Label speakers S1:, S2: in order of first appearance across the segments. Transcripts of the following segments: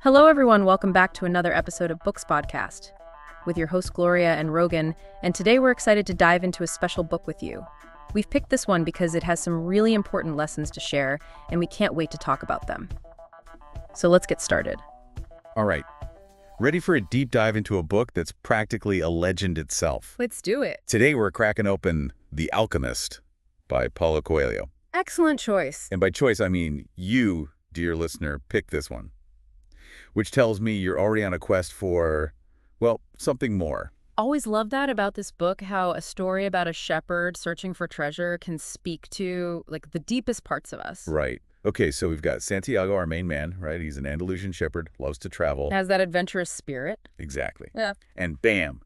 S1: Hello, everyone. Welcome back to another episode of Books Podcast with your host, Gloria and Rogan. And today we're excited to dive into a special book with you. We've picked this one because it has some really important lessons to share, and we can't wait to talk about them. So let's get started.
S2: All right. Ready for a deep dive into a book that's practically a legend itself?
S1: Let's do it.
S2: Today we're cracking open The Alchemist by Paulo Coelho.
S1: Excellent choice.
S2: And by choice, I mean you, dear listener, picked this one. Which tells me you're already on a quest for, well, something more.
S1: Always love that about this book, how a story about a shepherd searching for treasure can speak to, the deepest parts of us.
S2: Right. Okay, so we've got Santiago, our main man, right? He's an Andalusian shepherd, loves to travel.
S1: Has that adventurous spirit.
S2: Exactly.
S1: Yeah.
S2: And bam,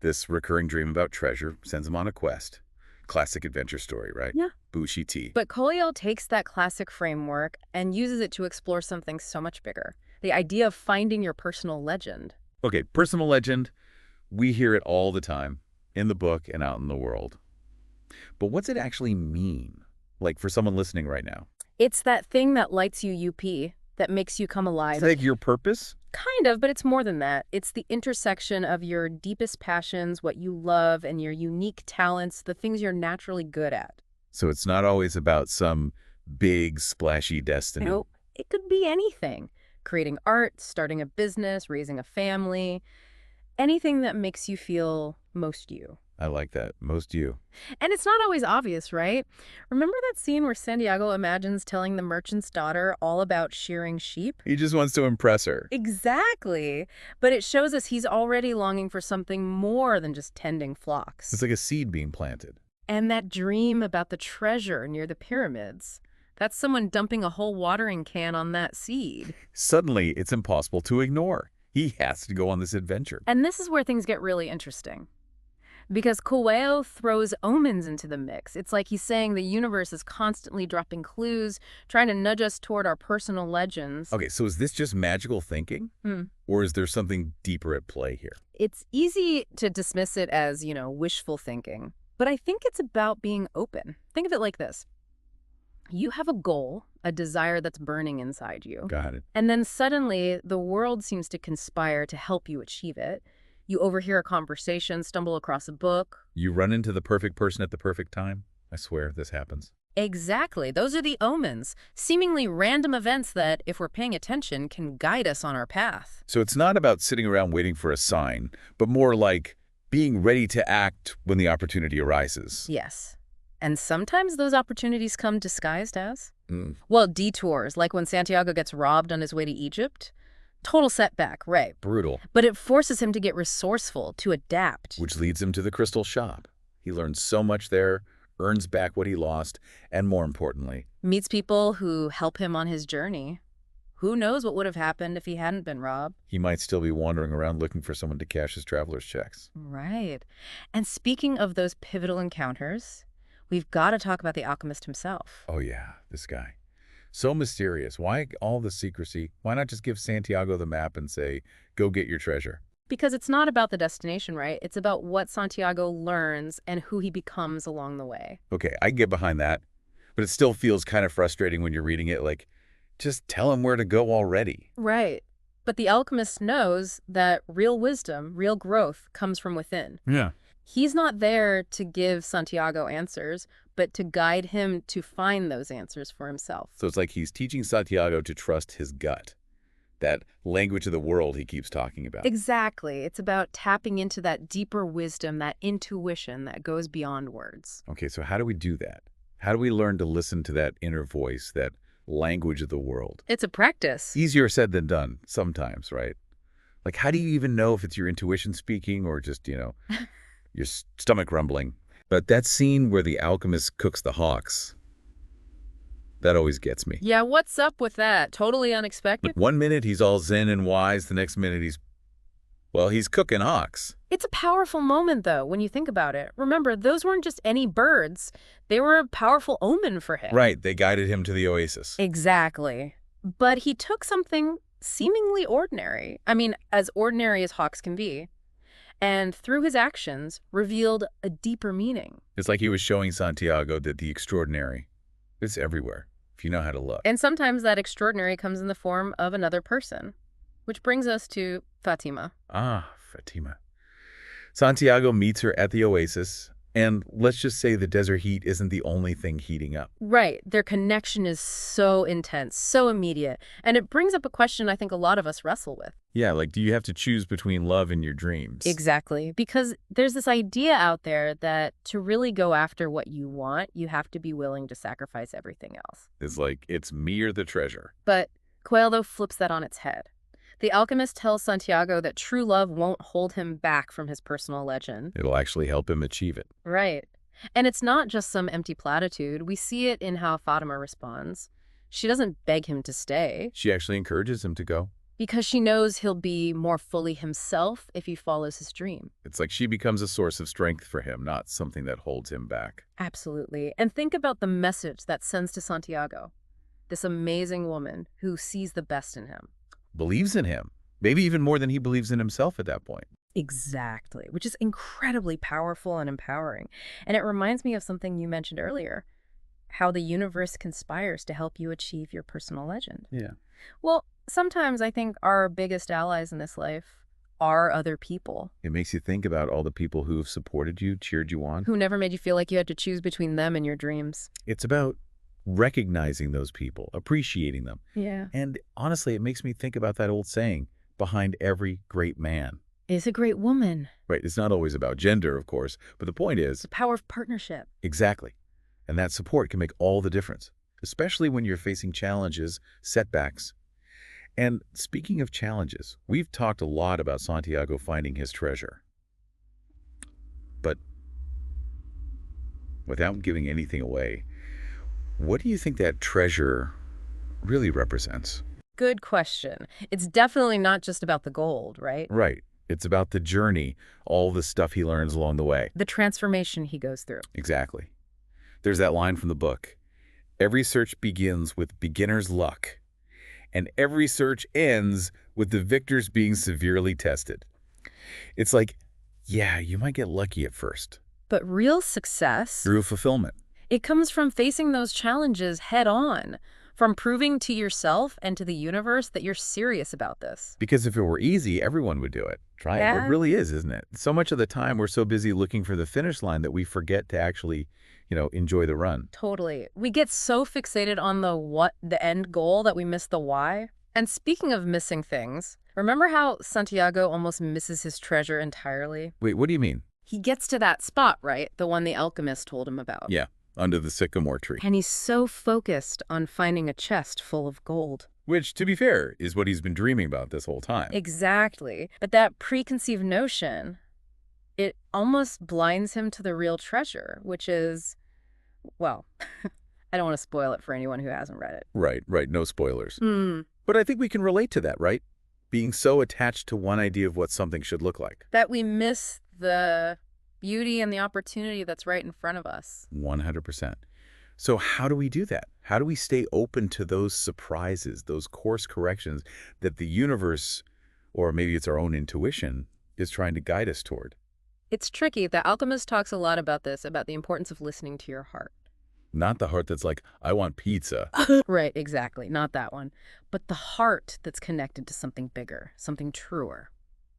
S2: this recurring dream about treasure sends him on a quest. Classic adventure story, right?
S1: Yeah.
S2: Bushi tea.
S1: But Coelho takes that classic framework and uses it to explore something so much bigger. The idea of finding your personal legend.
S2: Okay, personal legend, we hear it all the time, in the book and out in the world. But what's it actually mean? For someone listening right now.
S1: It's that thing that lights you UP, that makes you come alive.
S2: It's like your purpose?
S1: Kind of, but it's more than that. It's the intersection of your deepest passions, what you love, and your unique talents, the things you're naturally good at.
S2: So it's not always about some big, splashy destiny.
S1: Nope. It could be anything. Creating art, starting a business, raising a family, anything that makes you feel most you.
S2: I like that. Most you.
S1: And it's not always obvious, right? Remember that scene where Santiago imagines telling the merchant's daughter all about shearing sheep?
S2: He just wants to impress her.
S1: Exactly. But it shows us he's already longing for something more than just tending flocks.
S2: It's like a seed being planted.
S1: And that dream about the treasure near the pyramids. That's someone dumping a whole watering can on that seed.
S2: Suddenly, it's impossible to ignore. He has to go on this adventure.
S1: And this is where things get really interesting. Because Coelho throws omens into the mix. It's like he's saying the universe is constantly dropping clues, trying to nudge us toward our personal legends.
S2: Okay, so is this just magical thinking? Or is there something deeper at play here?
S1: It's easy to dismiss it as, wishful thinking. But I think it's about being open. Think of it like this. You have a goal, a desire that's burning inside you.
S2: Got it.
S1: And then suddenly the world seems to conspire to help you achieve it. You overhear a conversation, stumble across a book.
S2: You run into the perfect person at the perfect time. I swear this happens.
S1: Exactly. Those are the omens, seemingly random events that, if we're paying attention, can guide us on our path.
S2: So it's not about sitting around waiting for a sign, but more like being ready to act when the opportunity arises.
S1: Yes. And sometimes those opportunities come disguised as? Well, detours, like when Santiago gets robbed on his way to Egypt. Total setback, right.
S2: Brutal.
S1: But it forces him to get resourceful, to adapt.
S2: Which leads him to the crystal shop. He learns so much there, earns back what he lost, and more importantly,
S1: meets people who help him on his journey. Who knows what would have happened if he hadn't been robbed?
S2: He might still be wandering around looking for someone to cash his traveler's checks.
S1: Right. And speaking of those pivotal encounters, we've got to talk about the alchemist himself.
S2: Oh yeah, this guy. So mysterious. Why all the secrecy? Why not just give Santiago the map and say, go get your treasure?
S1: Because it's not about the destination, right? It's about what Santiago learns and who he becomes along the way.
S2: Okay, I can get behind that. But it still feels kind of frustrating when you're reading it, just tell him where to go already.
S1: Right. But the alchemist knows that real wisdom, real growth comes from within.
S2: Yeah.
S1: He's not there to give Santiago answers, but to guide him to find those answers for himself.
S2: So it's like he's teaching Santiago to trust his gut, that language of the world he keeps talking about.
S1: Exactly. It's about tapping into that deeper wisdom, that intuition that goes beyond words.
S2: Okay, so how do we do that? How do we learn to listen to that inner voice, that language of the world?
S1: It's a practice.
S2: Easier said than done sometimes, right? How do you even know if it's your intuition speaking or just, your stomach rumbling? But that scene where the alchemist cooks the hawks, that always gets me.
S1: Yeah, what's up with that? Totally unexpected.
S2: One minute he's all zen and wise, the next minute he's cooking hawks.
S1: It's a powerful moment, though, when you think about it. Remember, those weren't just any birds. They were a powerful omen for him.
S2: Right, they guided him to the oasis.
S1: Exactly. But he took something seemingly ordinary. I mean, as ordinary as hawks can be, and through his actions, revealed a deeper meaning.
S2: It's like he was showing Santiago that the extraordinary is everywhere, if you know how to look.
S1: And sometimes that extraordinary comes in the form of another person, which brings us to Fatima.
S2: Ah, Fatima. Santiago meets her at the oasis, and let's just say the desert heat isn't the only thing heating up.
S1: Right. Their connection is so intense, so immediate. And it brings up a question I think a lot of us wrestle with.
S2: Yeah, like, do you have to choose between love and your dreams?
S1: Exactly. Because there's this idea out there that to really go after what you want, you have to be willing to sacrifice everything else.
S2: It's like, it's me or the treasure.
S1: But Coelho flips that on its head. The alchemist tells Santiago that true love won't hold him back from his personal legend.
S2: It'll actually help him achieve it.
S1: Right. And it's not just some empty platitude. We see it in how Fatima responds. She doesn't beg him to stay.
S2: She actually encourages him to go.
S1: Because she knows he'll be more fully himself if he follows his dream.
S2: It's like she becomes a source of strength for him, not something that holds him back.
S1: Absolutely. And think about the message that sends to Santiago. This amazing woman who sees the best in him.
S2: Believes in him. Maybe even more than he believes in himself at that point.
S1: Exactly, which is incredibly powerful and empowering. And it reminds me of something you mentioned earlier, how the universe conspires to help you achieve your personal legend.
S2: Yeah.
S1: Well, sometimes I think our biggest allies in this life are other people.
S2: It makes you think about all the people who have supported you, cheered you on.
S1: Who never made you feel like you had to choose between them and your dreams.
S2: It's about recognizing those people, appreciating them.
S1: Yeah.
S2: And honestly, it makes me think about that old saying, behind every great man
S1: Is a great woman.
S2: Right, it's not always about gender, of course, but the point is...
S1: The power of partnership.
S2: Exactly. And that support can make all the difference, especially when you're facing challenges, setbacks. And speaking of challenges, we've talked a lot about Santiago finding his treasure. But without giving anything away, what do you think that treasure really represents?
S1: Good question. It's definitely not just about the gold, right?
S2: Right. It's about the journey, all the stuff he learns along the way.
S1: The transformation he goes through.
S2: Exactly. There's that line from the book. Every search begins with beginner's luck, and every search ends with the victors being severely tested. It's like, yeah, you might get lucky at first.
S1: But real success...
S2: Through fulfillment.
S1: It comes from facing those challenges head on, from proving to yourself and to the universe that you're serious about this.
S2: Because if it were easy, everyone would do it. Try it. It really is, isn't it? So much of the time, we're so busy looking for the finish line that we forget to actually, enjoy the run.
S1: Totally. We get so fixated on the end goal that we miss the why. And speaking of missing things, remember how Santiago almost misses his treasure entirely?
S2: Wait, what do you mean?
S1: He gets to that spot, right? The one the alchemist told him about.
S2: Yeah. Under the sycamore tree.
S1: And he's so focused on finding a chest full of gold.
S2: Which, to be fair, is what he's been dreaming about this whole time.
S1: Exactly. But that preconceived notion, it almost blinds him to the real treasure, which is, well, I don't want to spoil it for anyone who hasn't read it.
S2: Right. No spoilers. But I think we can relate to that, right? Being so attached to one idea of what something should look like.
S1: That we miss the beauty and the opportunity that's right in front of us.
S2: 100%. So how do we do that? How do we stay open to those surprises, those course corrections that the universe, or maybe it's our own intuition, is trying to guide us toward?
S1: It's tricky. The alchemist talks a lot about this, about the importance of listening to your heart.
S2: Not the heart that's like, I want pizza.
S1: Right, exactly. Not that one. But the heart that's connected to something bigger, something truer.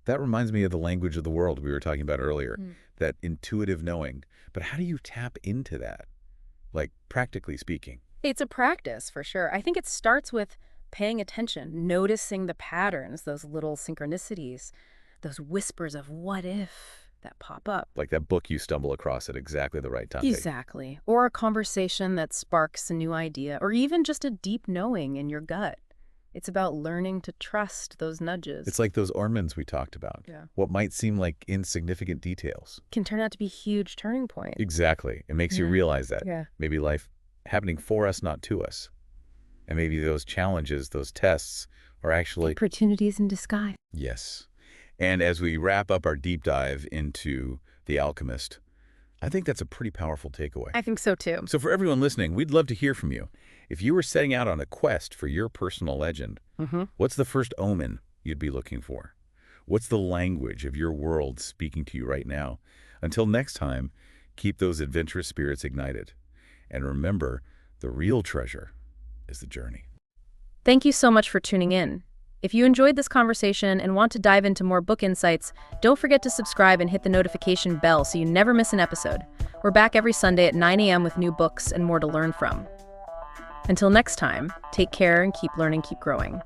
S2: That reminds me of the language of the world we were talking about earlier, that intuitive knowing. But how do you tap into that? Like, practically speaking.
S1: It's a practice, for sure. I think it starts with paying attention, noticing the patterns, those little synchronicities, those whispers of what if that pop up.
S2: Like that book you stumble across at exactly the right time.
S1: Exactly. Or a conversation that sparks a new idea, or even just a deep knowing in your gut. It's about learning to trust those nudges.
S2: It's like those omens we talked about.
S1: Yeah.
S2: What might seem like insignificant details
S1: can turn out to be huge turning points.
S2: Exactly. It makes you realize that.
S1: Yeah.
S2: Maybe life happening for us, not to us. And maybe those challenges, those tests are actually...
S1: opportunities in disguise.
S2: Yes. And as we wrap up our deep dive into The Alchemist, I think that's a pretty powerful takeaway.
S1: I think so too.
S2: So for everyone listening, we'd love to hear from you. If you were setting out on a quest for your personal legend, what's the first omen you'd be looking for? What's the language of your world speaking to you right now? Until next time, keep those adventurous spirits ignited. And remember, the real treasure is the journey.
S1: Thank you so much for tuning in. If you enjoyed this conversation and want to dive into more book insights, don't forget to subscribe and hit the notification bell so you never miss an episode. We're back every Sunday at 9 a.m. with new books and more to learn from. Until next time, take care and keep learning, keep growing.